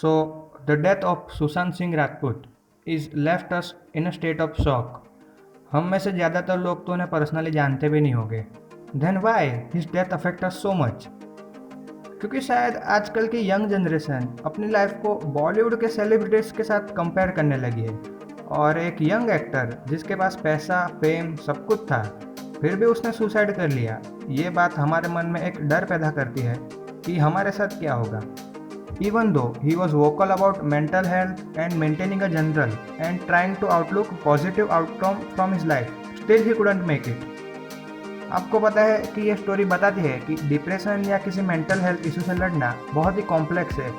So, the death of Sushant Singh Rajput is left us in a state of shock. हम में से ज़्यादातर लोग तो उन्हें पर्सनली जानते भी नहीं होंगे. Then why his death affect us so much? क्योंकि शायद आजकल की यंग जनरेशन अपनी लाइफ को बॉलीवुड के सेलिब्रिटीज के साथ कंपेयर करने लगी है, और एक यंग एक्टर जिसके पास पैसा, फेम सब कुछ था, फिर भी उसने सुसाइड कर लिया. ये बात हमारे मन में एक डर पैदा करती है कि हमारे साथ क्या होगा. Even though he was vocal about mental health and maintaining a general and trying to outlook positive outcome from his life, still he couldn't make it. आपको पता है कि ये स्टोरी बताती है कि डिप्रेशन या किसी मेंटल हेल्थ इशू से लड़ना बहुत ही कॉम्प्लेक्स है,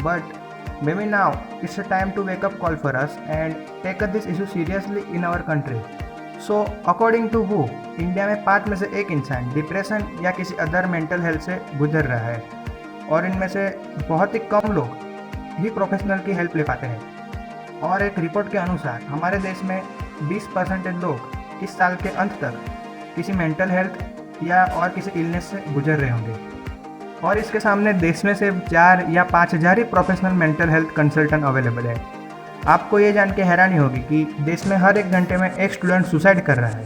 but may be now it's a time to wake up call for us and take this issue seriously in our country. So according to हु, इंडिया में 5 में से 1 इंसान डिप्रेशन या किसी अदर मेंटल हेल्थ से गुजर रहा है, और इनमें से बहुत ही कम लोग ही प्रोफेशनल की हेल्प ले पाते हैं. और एक रिपोर्ट के अनुसार हमारे देश में 20% लोग इस साल के अंत तक किसी मेंटल हेल्थ या और किसी इलनेस से गुजर रहे होंगे, और इसके सामने देश में सिर्फ 4 या 5,000 ही professional mental health consultant available है. आपको ये जान के हैरानी होगी कि देश में हर 1 घंटे में 1 स्टूडेंट सुसाइड कर रहा है,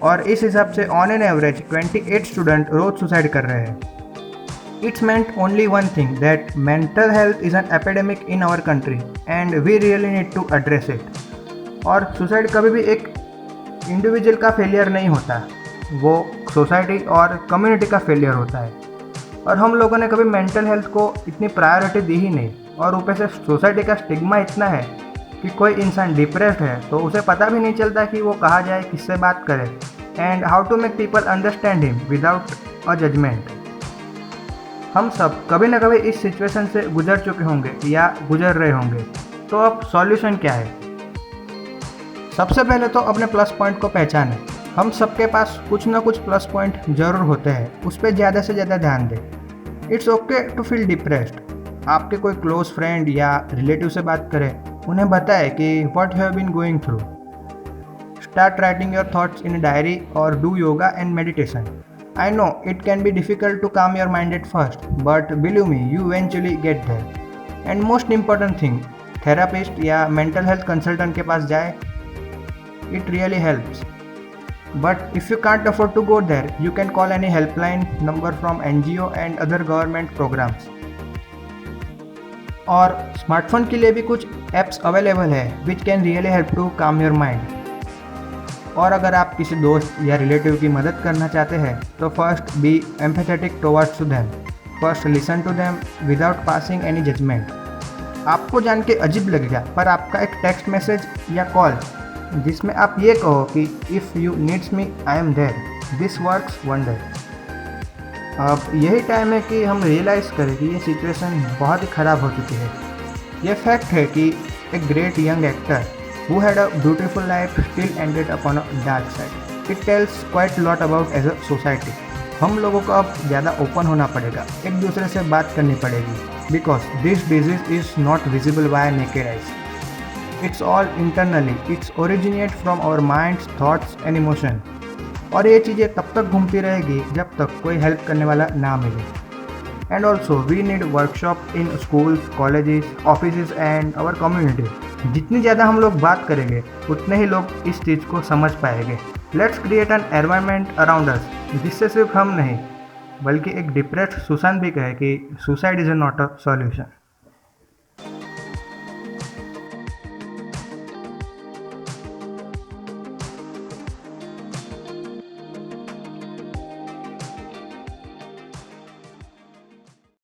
और इस हिसाब से ऑन एन एवरेज 28 स्टूडेंट रोज सुसाइड कर रहे हैं. It's meant only one thing, that mental health is an epidemic in our country and we really need to address it. और सुसाइड कभी भी एक इंडिविजुअल का फेलियर नहीं होता, वो सोसाइटी और कम्युनिटी का फेलियर होता है. और हम लोगों ने कभी मेंटल हेल्थ को इतनी प्रायोरिटी दी ही नहीं, और ऊपर से सोसाइटी का स्टिग्मा इतना है कि कोई इंसान डिप्रेस्ड है तो उसे पता भी नहीं चलता कि वो कहाँ जाए, किससे बात करे, and how to make people understand him without a judgement. हम सब कभी ना कभी इस सिचुएशन से गुजर चुके होंगे या गुजर रहे होंगे. तो अब सॉल्यूशन क्या है? सबसे पहले तो अपने प्लस पॉइंट को पहचानें. हम सबके पास कुछ ना कुछ प्लस पॉइंट जरूर होते हैं, उस पर ज़्यादा से ज़्यादा ध्यान दें. It's okay to feel depressed. आपके कोई क्लोज फ्रेंड या रिलेटिव से बात करें, उन्हें बताएं कि what you have been going through. Start writing your thoughts in a diary और do yoga and meditation. I know it can be difficult to calm your mind at first, but believe me, you eventually get there. And most important thing, therapist या mental health consultant के पास जाए. It really helps. But if you can't afford to go there, you can call any helpline number from NGO and other government programs. और smartphone के लिए भी कुछ apps available है which can really help to calm your mind. और अगर आप किसी दोस्त या रिलेटिव की मदद करना चाहते हैं तो first be empathetic towards to them. First listen to them without passing any judgement. आपको जान के अजीब लगेगा, पर आपका एक टेक्स्ट मैसेज या कॉल जिसमें आप ये कहो कि if you needs me I am there, this works wonder. अब यही टाइम है कि हम रियलाइज़ करें कि ये सिचुएशन बहुत ही ख़राब हो चुकी है. ये फैक्ट है कि एक great young actor who had a beautiful life still ended up on a dark side. It tells quite a lot about as a society. हम लोगों को अब ज़्यादा ओपन होना पड़ेगा, एक दूसरे से बात करनी पड़ेगी, because this disease is not visible by naked eyes. It's all internally. It's originate from our minds, thoughts and emotion. और ये चीज़ें तब तक घूमती रहेगी जब तक कोई हेल्प करने वाला ना मिले. And also we need workshop in schools, colleges, offices and our community. जितनी ज़्यादा हम लोग बात करेंगे उतने ही लोग इस चीज़ को समझ पाएंगे. Let's create an environment around us जिससे सिर्फ हम नहीं बल्कि एक डिप्रेस्ड सुशांत भी कहे कि suicide is not a solution.